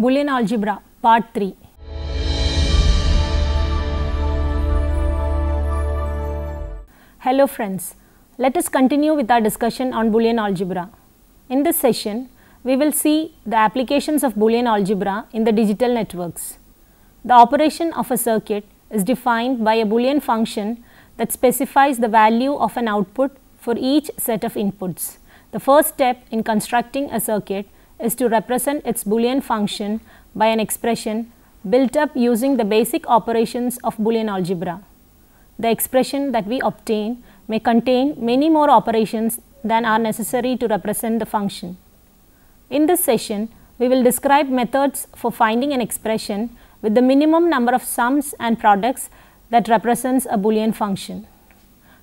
Boolean Algebra Part 3. Hello friends, let us continue with our discussion on Boolean Algebra. In this session, we will see the applications of Boolean Algebra in the digital networks. The operation of a circuit is defined by a Boolean function that specifies the value of an output for each set of inputs. The first step in constructing a circuit is to represent its Boolean function by an expression built up using the basic operations of Boolean algebra. The expression that we obtain may contain many more operations than are necessary to represent the function. In this session, we will describe methods for finding an expression with the minimum number of sums and products that represents a Boolean function.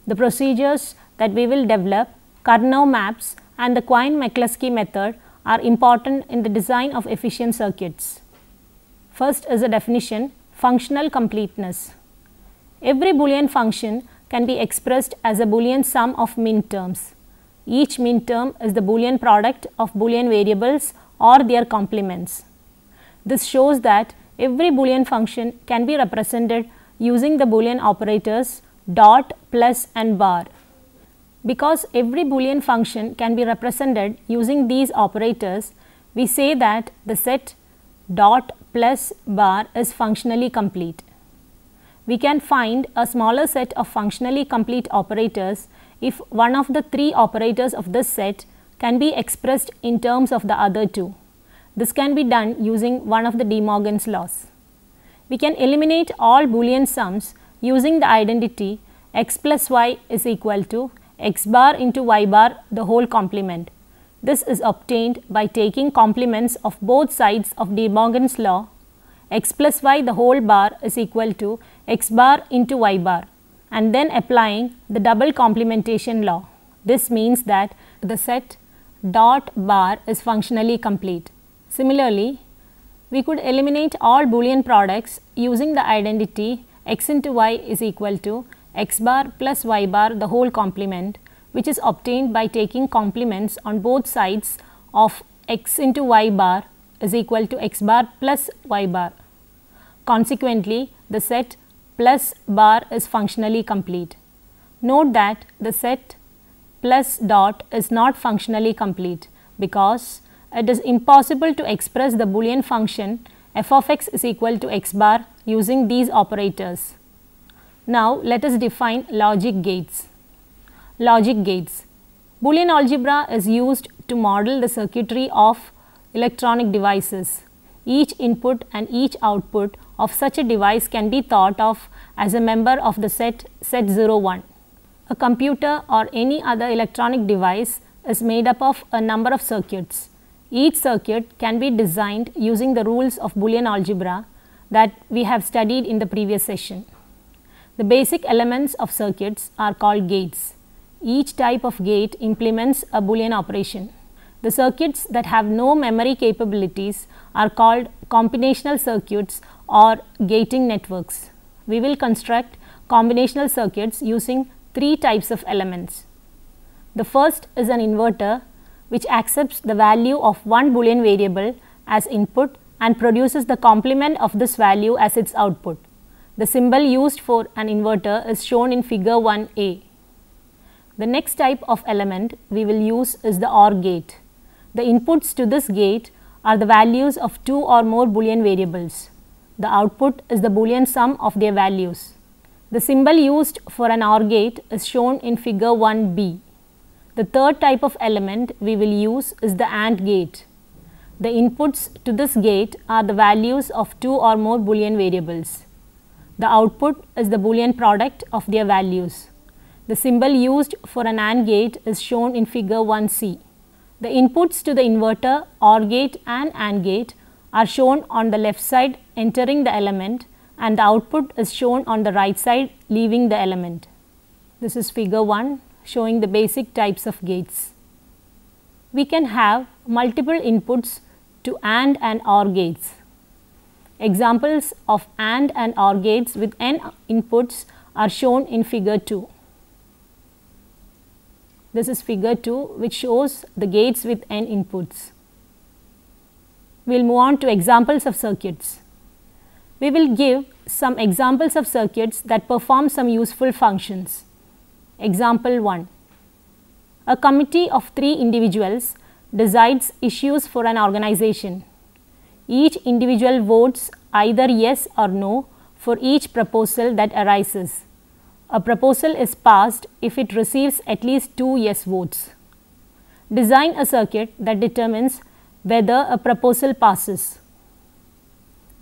The procedures that we will develop, Karnaugh maps and the Quine-McCluskey method, are important in the design of efficient circuits. First is a definition, functional completeness. Every Boolean function can be expressed as a Boolean sum of min terms. Each min term is the Boolean product of Boolean variables or their complements. This shows that every Boolean function can be represented using the Boolean operators dot, plus and bar. Because every Boolean function can be represented using these operators, we say that the set dot, plus, bar is functionally complete. We can find a smaller set of functionally complete operators if one of the three operators of this set can be expressed in terms of the other two. This can be done using one of the De Morgan's laws. We can eliminate all Boolean sums using the identity x plus y is equal to x bar into y bar the whole complement. This is obtained by taking complements of both sides of De Morgan's law. X plus y the whole bar is equal to x bar into y bar, and then applying the double complementation law. This means that the set dot bar is functionally complete. Similarly, we could eliminate all Boolean products using the identity x into y is equal to x bar plus y bar the whole complement, which is obtained by taking complements on both sides of x into y bar is equal to x bar plus y bar. Consequently, the set plus bar is functionally complete. Note that the set plus dot is not functionally complete because it is impossible to express the Boolean function f of x is equal to x bar using these operators. Now, let us define logic gates. Logic gates. Boolean algebra is used to model the circuitry of electronic devices. Each input and each output of such a device can be thought of as a member of the set 01. A computer or any other electronic device is made up of a number of circuits. Each circuit can be designed using the rules of Boolean algebra that we have studied in the previous session. The basic elements of circuits are called gates. Each type of gate implements a Boolean operation. The circuits that have no memory capabilities are called combinational circuits or gating networks. We will construct combinational circuits using three types of elements. The first is an inverter which accepts the value of one Boolean variable as input and produces the complement of this value as its output. The symbol used for an inverter is shown in figure 1a. The next type of element we will use is the OR gate. The inputs to this gate are the values of two or more Boolean variables. The output is the Boolean sum of their values. The symbol used for an OR gate is shown in figure 1b. The third type of element we will use is the AND gate. The inputs to this gate are the values of two or more Boolean variables. The output is the Boolean product of their values. The symbol used for an AND gate is shown in figure 1c. The inputs to the inverter, OR gate and AND gate are shown on the left side entering the element, and the output is shown on the right side leaving the element. This is figure 1 showing the basic types of gates. We can have multiple inputs to AND and OR gates. Examples of AND and OR gates with n inputs are shown in figure 2. This is figure 2, which shows the gates with n inputs. we will move on to examples of circuits. We will give some examples of circuits that perform some useful functions. Example 1. A committee of 3 individuals decides issues for an organization. Each individual votes either yes or no for each proposal that arises. A proposal is passed if it receives at least 2 yes votes. Design a circuit that determines whether a proposal passes.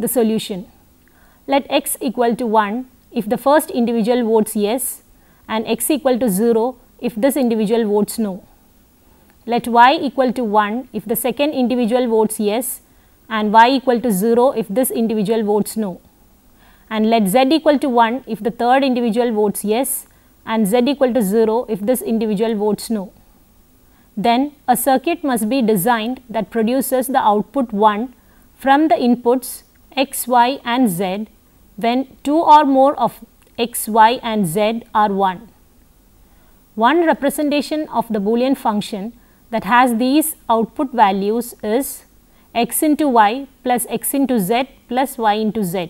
The solution: let x equal to 1 if the first individual votes yes and x equal to 0 if this individual votes no. Let y equal to 1 if the second individual votes yes and y equal to 0 if this individual votes no. And let z equal to 1 if the third individual votes yes and z equal to 0 if this individual votes no. Then a circuit must be designed that produces the output 1 from the inputs x, y and z when 2 or more of x, y and z are 1. One representation of the Boolean function that has these output values is x into y plus x into z plus y into z.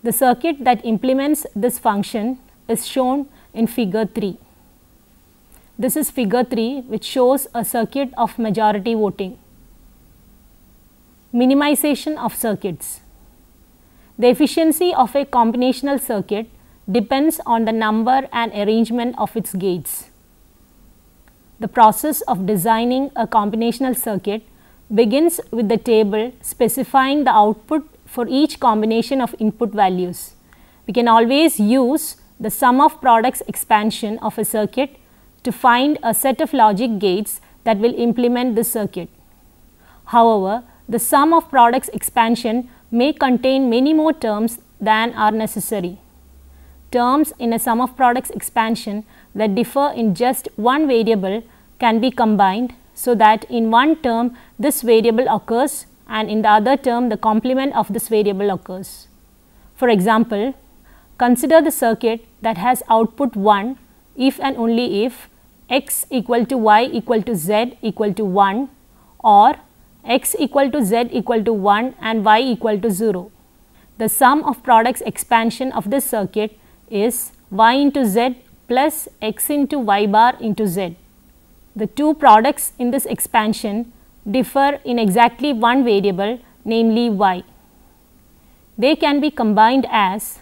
The circuit that implements this function is shown in figure 3. This is figure 3, which shows a circuit of majority voting. Minimization of circuits. The efficiency of a combinational circuit depends on the number and arrangement of its gates. The process of designing a combinational circuit begins with the table specifying the output for each combination of input values. We can always use the sum of products expansion of a circuit to find a set of logic gates that will implement this circuit. However, the sum of products expansion may contain many more terms than are necessary. Terms in a sum of products expansion that differ in just one variable can be combined so that in one term this variable occurs and in the other term the complement of this variable occurs. For example, consider the circuit that has output 1 if and only if x equal to y equal to z equal to 1 or x equal to z equal to 1 and y equal to 0. The sum of products expansion of this circuit is y into z plus x into y bar into z. The two products in this expansion differ in exactly one variable, namely y. They can be combined as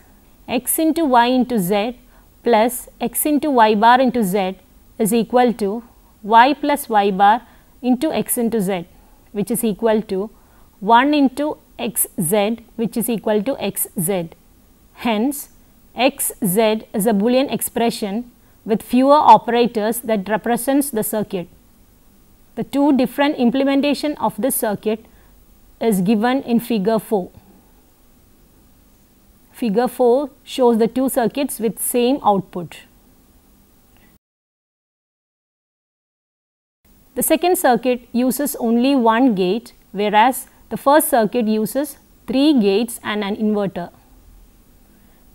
x into y into z plus x into y bar into z is equal to y plus y bar into x into z, which is equal to 1 into x z, which is equal to x z. Hence, x z is a Boolean expression with fewer operators that represents the circuit. The two different implementation of this circuit is given in figure 4. Figure 4 shows the two circuits with same output. The second circuit uses only one gate, whereas the first circuit uses 3 gates and an inverter.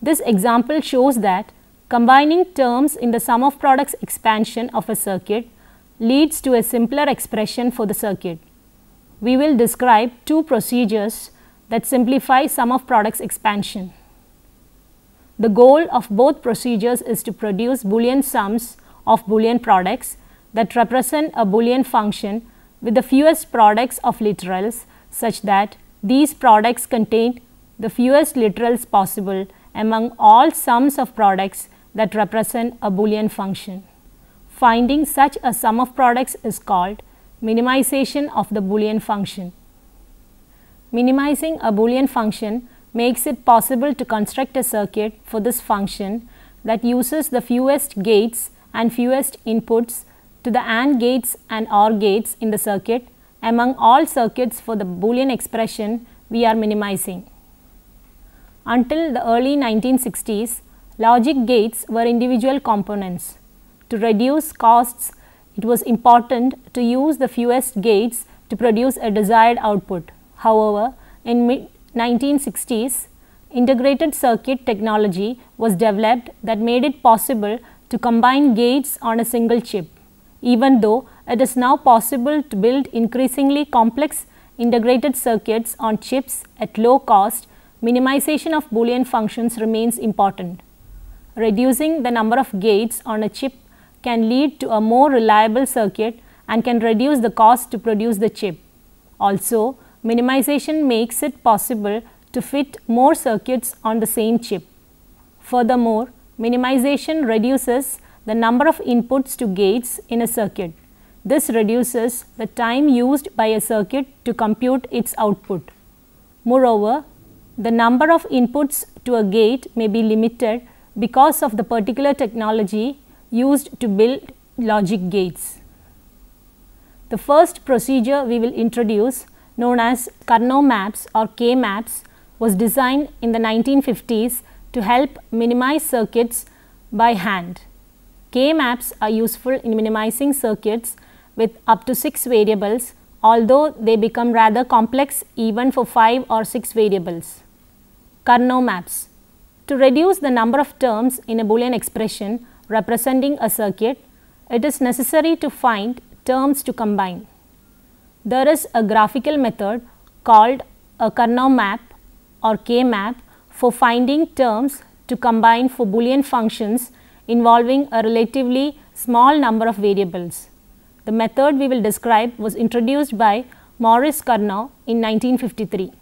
This example shows that combining terms in the sum of products expansion of a circuit leads to a simpler expression for the circuit. We will describe two procedures that simplify sum of products expansion. The goal of both procedures is to produce Boolean sums of Boolean products that represent a Boolean function with the fewest products of literals such that these products contain the fewest literals possible among all sums of products that represent a Boolean function. Finding such a sum of products is called minimization of the Boolean function. Minimizing a Boolean function makes it possible to construct a circuit for this function that uses the fewest gates and fewest inputs to the AND gates and OR gates in the circuit among all circuits for the Boolean expression we are minimizing. Until the early 1960s, logic gates were individual components. To reduce costs, it was important to use the fewest gates to produce a desired output. However, in mid-1960s, integrated circuit technology was developed that made it possible to combine gates on a single chip. Even though it is now possible to build increasingly complex integrated circuits on chips at low cost, minimization of Boolean functions remains important. Reducing the number of gates on a chip can lead to a more reliable circuit and can reduce the cost to produce the chip. Also, minimization makes it possible to fit more circuits on the same chip. Furthermore, minimization reduces the number of inputs to gates in a circuit. This reduces the time used by a circuit to compute its output. Moreover, the number of inputs to a gate may be limited because of the particular technology used to build logic gates. The first procedure we will introduce, known as Karnaugh maps or K-maps, was designed in the 1950s to help minimize circuits by hand. K-maps are useful in minimizing circuits with up to 6 variables, although they become rather complex even for 5 or 6 variables. Karnaugh maps. To reduce the number of terms in a Boolean expression representing a circuit, it is necessary to find terms to combine. There is a graphical method called a Karnaugh map or K-map for finding terms to combine for Boolean functions involving a relatively small number of variables. The method we will describe was introduced by Maurice Karnaugh in 1953.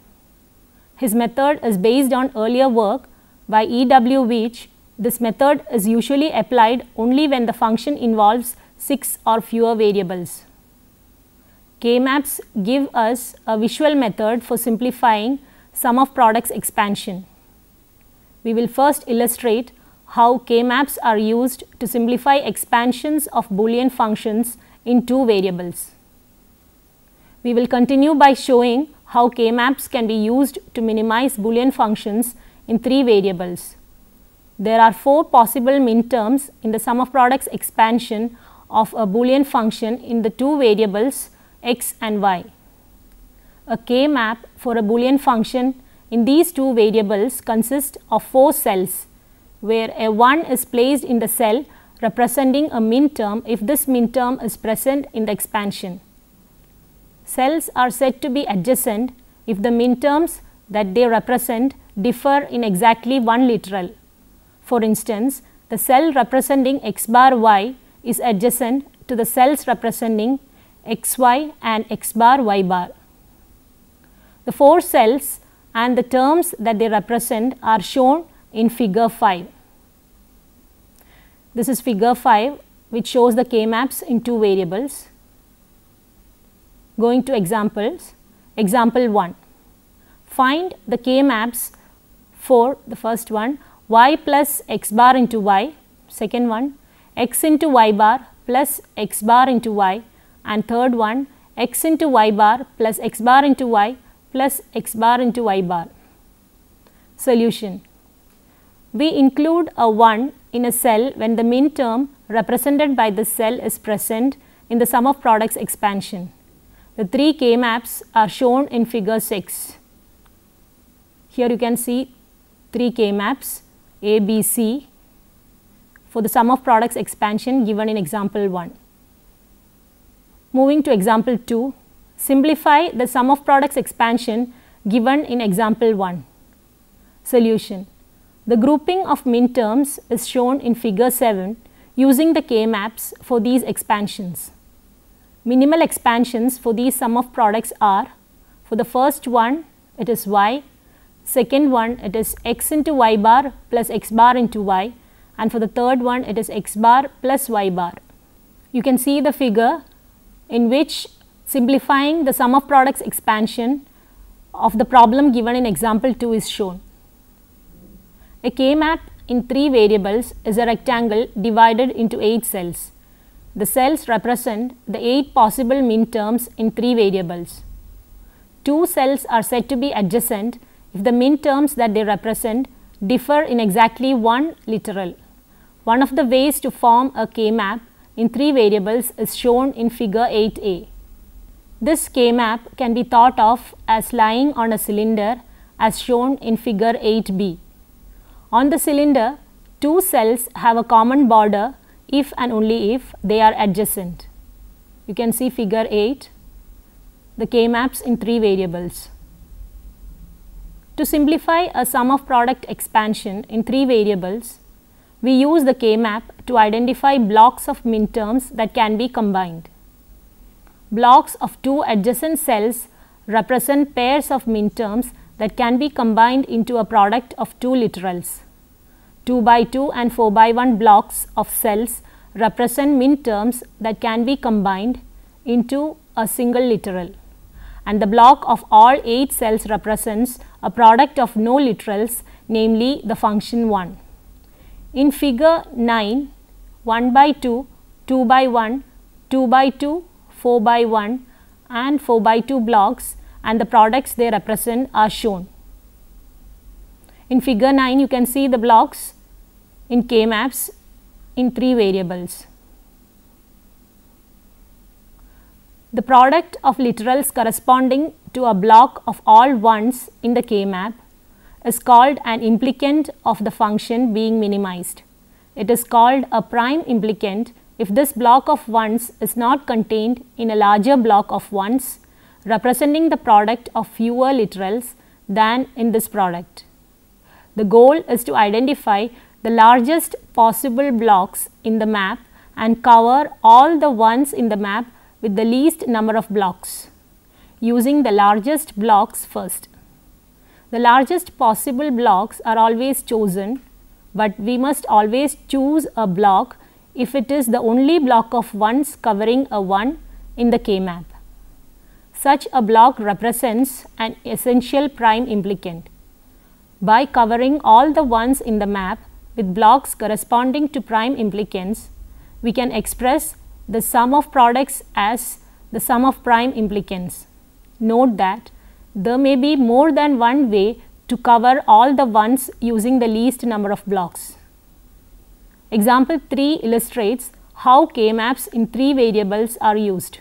His method is based on earlier work by E.W. Veitch. This method is usually applied only when the function involves 6 or fewer variables. K-maps give us a visual method for simplifying sum of products expansion. We will first illustrate how K-maps are used to simplify expansions of Boolean functions in 2 variables. We will continue by showing how K-maps can be used to minimize Boolean functions in 3 variables. There are 4 possible minterms in the sum of products expansion of a Boolean function in the 2 variables x and y. A K-map for a Boolean function in these 2 variables consists of 4 cells, where a 1 is placed in the cell representing a minterm if this minterm is present in the expansion. Cells are said to be adjacent if the minterms that they represent differ in exactly one literal. For instance, the cell representing x bar y is adjacent to the cells representing x y and x bar y bar. The 4 cells and the terms that they represent are shown in figure 5. This is figure 5, which shows the K-maps in 2 variables. Going to examples. Example 1. Find the K-maps for the first one, y plus x bar into y, second one, x into y bar plus x bar into y, and third one, x into y bar plus x bar into y plus x bar into y bar. Solution. We include a 1 in a cell when the minterm represented by this cell is present in the sum of products expansion. The 3 K-maps are shown in figure 6. Here you can see 3 K-maps A, B, C for the sum of products expansion given in example 1. Moving to example 2, simplify the sum of products expansion given in example 1. Solution. The grouping of minterms is shown in figure 7 using the K-maps for these expansions. Minimal expansions for these sum of products are, for the first one it is y, second one it is x into y bar plus x bar into y, and for the third one it is x bar plus y bar. You can see the figure in which simplifying the sum of products expansion of the problem given in example 2 is shown. A K-map in 3 variables is a rectangle divided into 8 cells. The cells represent the 8 possible minterms in 3 variables. 2 cells are said to be adjacent if the minterms that they represent differ in exactly one literal. One of the ways to form a K-map in 3 variables is shown in figure 8a. This K-map can be thought of as lying on a cylinder as shown in figure 8b. On the cylinder, 2 cells have a common border if and only if they are adjacent. You can see figure 8. the K-maps in 3 variables. To simplify a sum of product expansion in 3 variables, we use the K-map to identify blocks of minterms that can be combined. Blocks of 2 adjacent cells represent pairs of minterms that can be combined into a product of 2 literals. 2 by 2 and 4 by 1 blocks of cells represent minterms that can be combined into a single literal, and the block of all 8 cells represents a product of no literals, namely the function 1. In figure 9, 1 by 2, 2 by 1, 2 by 2, 4 by 1 and 4 by 2 blocks and the products they represent are shown. In figure 9, you can see the blocks in K-maps in 3 variables. The product of literals corresponding to a block of all ones in the K-map is called an implicant of the function being minimized. It is called a prime implicant if this block of ones is not contained in a larger block of ones representing the product of fewer literals than in this product. The goal is to identify the largest possible blocks in the map and cover all the ones in the map with the least number of blocks, using the largest blocks first. The largest possible blocks are always chosen, but we must always choose a block if it is the only block of ones covering a 1 in the K-map. Such a block represents an essential prime implicant. By covering all the ones in the map with blocks corresponding to prime implicants, we can express the sum of products as the sum of prime implicants. Note that there may be more than one way to cover all the ones using the least number of blocks. Example 3 illustrates how K-maps in 3 variables are used.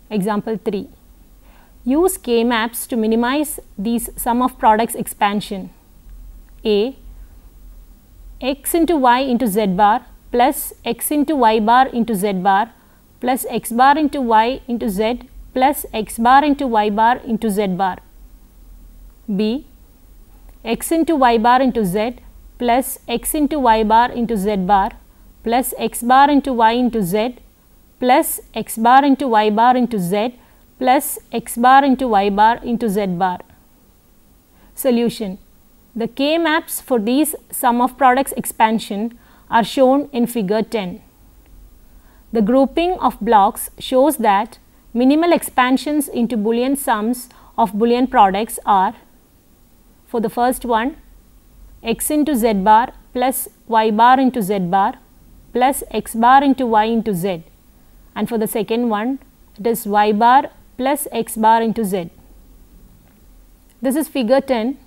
Example 3. Use K-maps to minimize these sum of products expansion. A, x into y into z bar plus x into y bar into z bar plus x bar into y into z plus x bar into y bar into z bar. B, x into y bar into z plus x into y bar into z bar plus x bar into y into z plus x bar into y bar into z plus x bar into y bar into z bar. Solution. The K-maps for these sum of products expansion are shown in figure 10. The grouping of blocks shows that minimal expansions into Boolean sums of Boolean products are, for the first one, x into z bar plus y bar into z bar plus x bar into y into z, and for the second one it is y bar plus x bar into z. This is figure 10,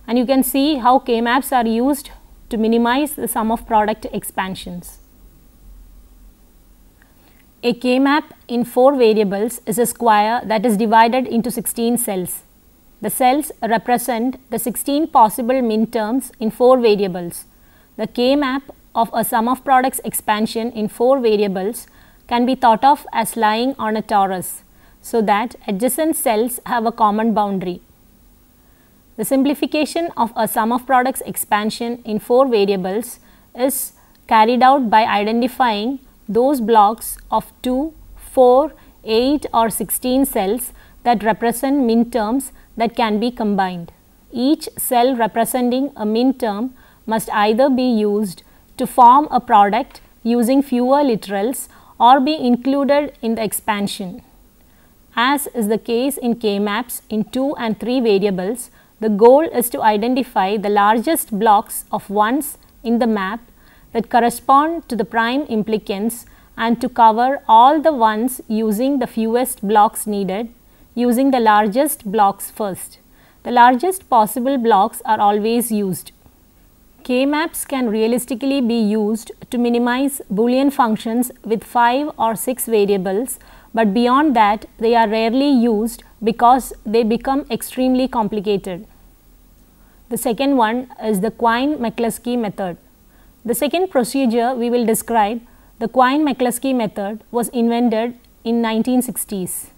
and you can see how K-maps are used to minimize the sum of product expansions. A K-map in 4 variables is a square that is divided into 16 cells. The cells represent the 16 possible minterms in 4 variables. The K-map of a sum of products expansion in 4 variables can be thought of as lying on a torus, so that adjacent cells have a common boundary. The simplification of a sum of products expansion in 4 variables is carried out by identifying those blocks of 2, 4, 8 or 16 cells that represent minterms that can be combined. Each cell representing a minterm must either be used to form a product using fewer literals or be included in the expansion. As is the case in K-maps in 2 and 3 variables, the goal is to identify the largest blocks of ones in the map that correspond to the prime implicants and to cover all the ones using the fewest blocks needed, using the largest blocks first. The largest possible blocks are always used. K-maps can realistically be used to minimize Boolean functions with 5 or 6 variables, but beyond that they are rarely used because they become extremely complicated. The second one is the Quine-McCluskey method. The second procedure we will describe, the Quine-McCluskey method, was invented in 1960s.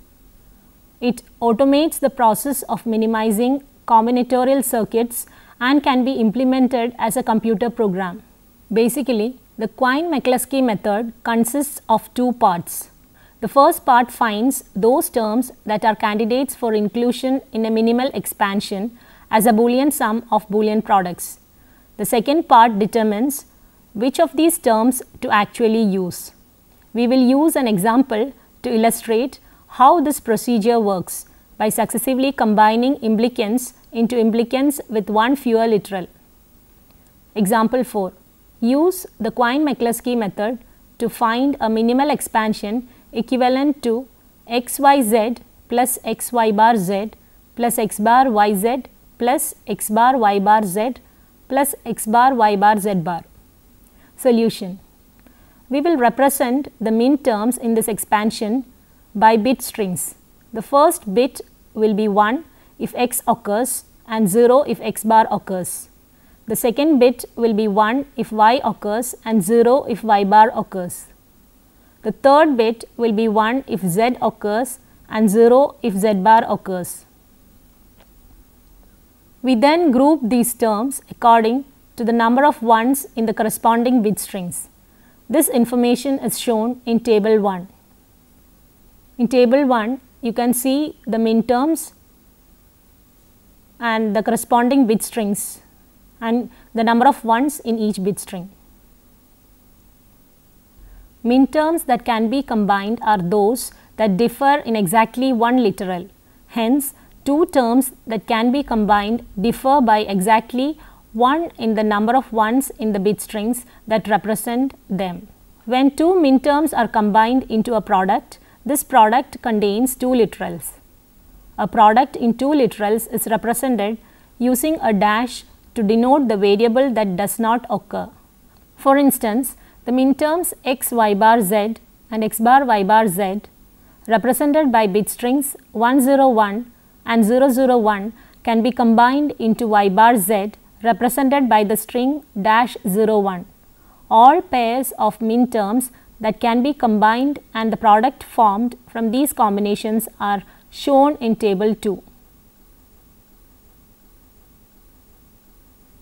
It automates the process of minimizing combinatorial circuits and can be implemented as a computer program. Basically, the Quine-McCluskey method consists of two parts. The first part finds those terms that are candidates for inclusion in a minimal expansion as a Boolean sum of Boolean products. The second part determines which of these terms to actually use. We will use an example to illustrate how this procedure works by successively combining implicants into implicants with one fewer literal. Example 4. Use the Quine-McCluskey method to find a minimal expansion equivalent to xyz plus xy bar z plus x bar yz plus x bar y bar z plus x bar y bar z bar. Solution. We will represent the min terms in this expansion by bit strings. The first bit will be 1 if x occurs and 0 if x bar occurs. The second bit will be 1 if y occurs and 0 if y bar occurs. The third bit will be 1 if z occurs and 0 if z bar occurs. We then group these terms according to the number of ones in the corresponding bit strings. This information is shown in table 1. In table 1, you can see the min terms and the corresponding bit strings and the number of ones in each bit string. Min terms that can be combined are those that differ in exactly one literal. Hence, two terms that can be combined differ by exactly 1 in the number of ones in the bit strings that represent them. When two min terms are combined into a product, this product contains two literals. A product in two literals is represented using a dash to denote the variable that does not occur. For instance, the min terms x y bar z and x bar y bar z represented by bit strings 101 and 001 can be combined into y bar z represented by the string -01. All pairs of min terms that can be combined and the product formed from these combinations are shown in table 2.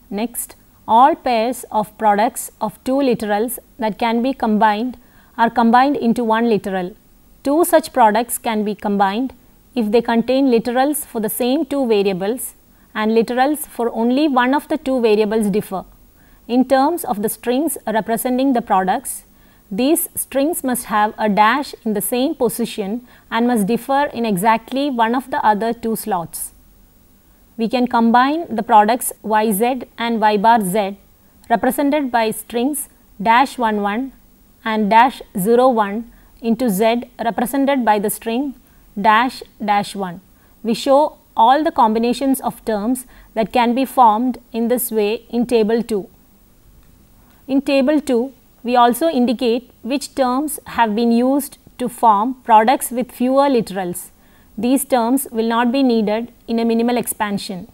Next, all pairs of products of two literals that can be combined are combined into one literal. Two such products can be combined if they contain literals for the same two variables and literals for only one of the two variables differ. In terms of the strings representing the products, these strings must have a dash in the same position and must differ in exactly one of the other two slots. We can combine the products yz and y bar z represented by strings -11 and -01 into z represented by the string -1. We show all the combinations of terms that can be formed in this way in table 2. In table 2, we also indicate which terms have been used to form products with fewer literals. These terms will not be needed in a minimal expansion.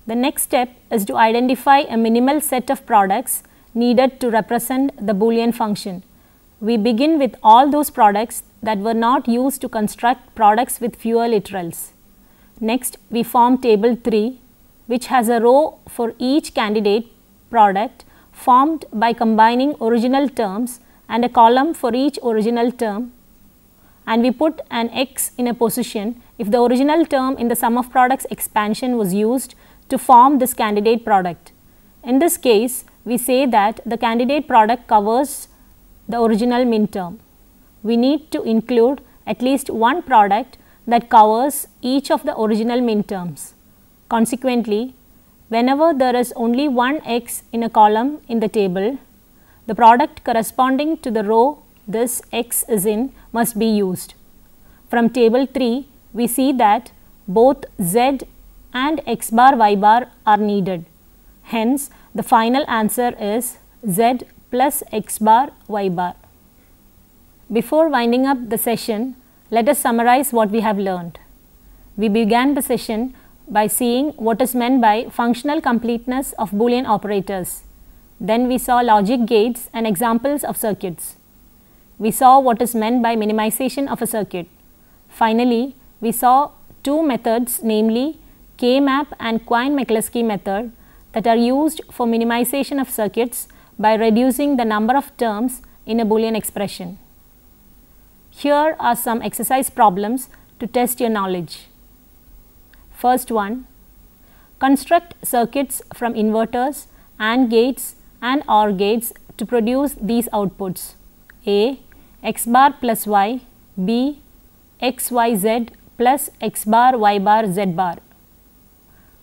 The next step is to identify a minimal set of products needed to represent the Boolean function. We begin with all those products that were not used to construct products with fewer literals. Next, we form table 3, which has a row for each candidate product formed by combining original terms and a column for each original term, and we put an x in a position if the original term in the sum of products expansion was used to form this candidate product. In this case, we say that the candidate product covers the original min term. We need to include at least one product that covers each of the original min terms. Consequently, whenever there is only one x in a column in the table, the product corresponding to the row this x is in must be used. From table 3, we see that both z and x bar y bar are needed. Hence, the final answer is z plus x bar y bar. Before winding up the session, let us summarize what we have learned. We began the session by seeing what is meant by functional completeness of Boolean operators. Then we saw logic gates and examples of circuits. We saw what is meant by minimization of a circuit. Finally, we saw two methods, namely K-map and Quine-McCluskey method, that are used for minimization of circuits by reducing the number of terms in a Boolean expression. Here are some exercise problems to test your knowledge. First one, construct circuits from inverters, AND gates and OR gates to produce these outputs: A, x bar plus y, B, x y z plus x bar y bar z bar.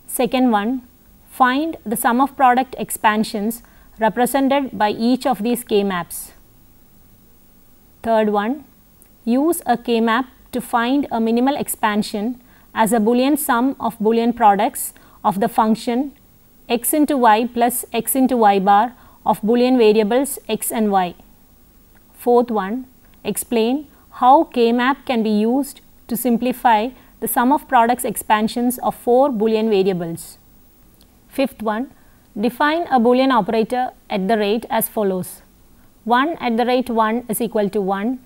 Second one, find the sum of product expansions represented by each of these K-maps. Third one, use a K-map to find a minimal expansion as a Boolean sum of Boolean products of the function x into y plus x into y bar of Boolean variables x and y. Fourth one, explain how K-map can be used to simplify the sum of products expansions of 4 Boolean variables. Fifth one, define a Boolean operator at the rate as follows: 1 at the rate 1 is equal to 1,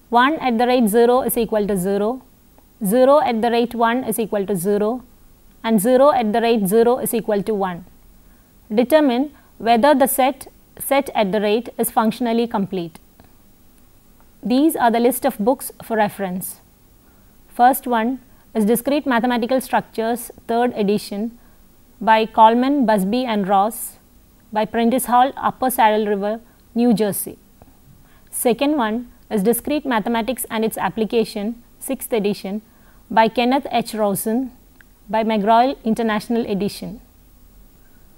1 at the rate 0 is equal to 0, 0 at the rate 1 is equal to 0, and 0 at the rate 0 is equal to 1. Determine whether the set at the rate is functionally complete. These are the list of books for reference. First one is Discrete Mathematical Structures, 3rd edition by Coleman, Busby and Ross, by Prentice Hall, Upper Saddle River, New Jersey. Second one is Discrete Mathematics and its Application, 6th edition by Kenneth H. Rosen, by McGraw-Hill International Edition.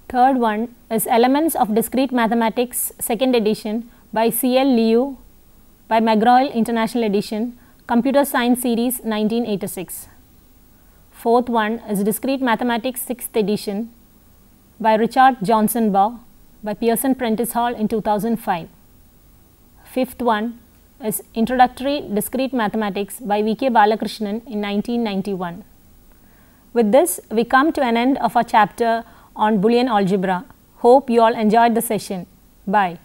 Third one is Elements of Discrete Mathematics, 2nd edition by C. L. Liu, by McGraw-Hill International Edition, Computer Science Series, 1986. Fourth one is Discrete Mathematics, 6th edition by Richard Johnson Baugh, by Pearson Prentice Hall in 2005. Fifth one is Introductory Discrete Mathematics by V. K. Balakrishnan in 1991. With this, we come to an end of our chapter on Boolean algebra. Hope you all enjoyed the session. Bye.